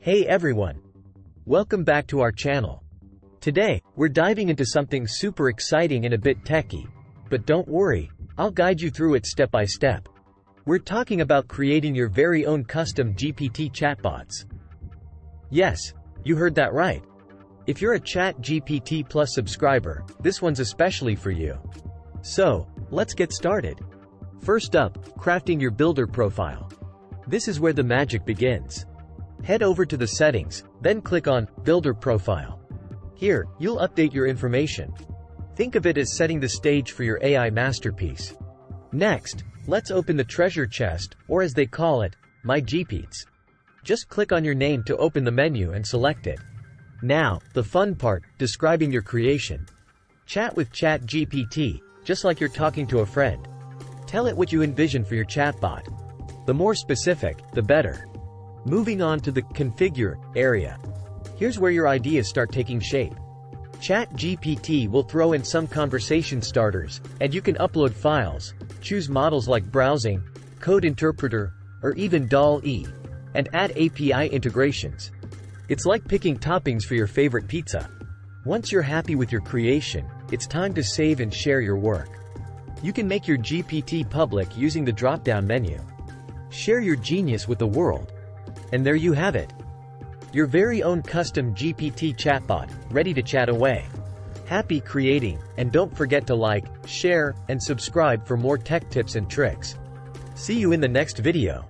Hey everyone! Welcome back to our channel. Today, we're diving into something super exciting and a bit techy. But don't worry, I'll guide you through it step by step. We're talking about creating your very own custom GPT chatbots. Yes, you heard that right. If you're a ChatGPT Plus subscriber, this one's especially for you. So, let's get started. First up, crafting your builder profile. This is where the magic begins. Head over to the settings, then click on Builder Profile. Here, you'll update your information. Think of it as setting the stage for your AI masterpiece. Next, let's open the treasure chest, or as they call it, My GPTs. Just click on your name to open the menu and select it. Now, the fun part, describing your creation. Chat with ChatGPT, just like you're talking to a friend. Tell it what you envision for your chatbot. The more specific, the better. Moving on to the Configure area. Here's where your ideas start taking shape. ChatGPT will throw in some conversation starters, and you can upload files, choose models like browsing, code interpreter, or even DALL-E, and add API integrations. It's like picking toppings for your favorite pizza. Once you're happy with your creation, it's time to save and share your work. You can make your GPT public using the drop-down menu. Share your genius with the world. And there you have it. Your very own custom GPT chatbot, ready to chat away. Happy creating, and don't forget to like, share, and subscribe for more tech tips and tricks. See you in the next video.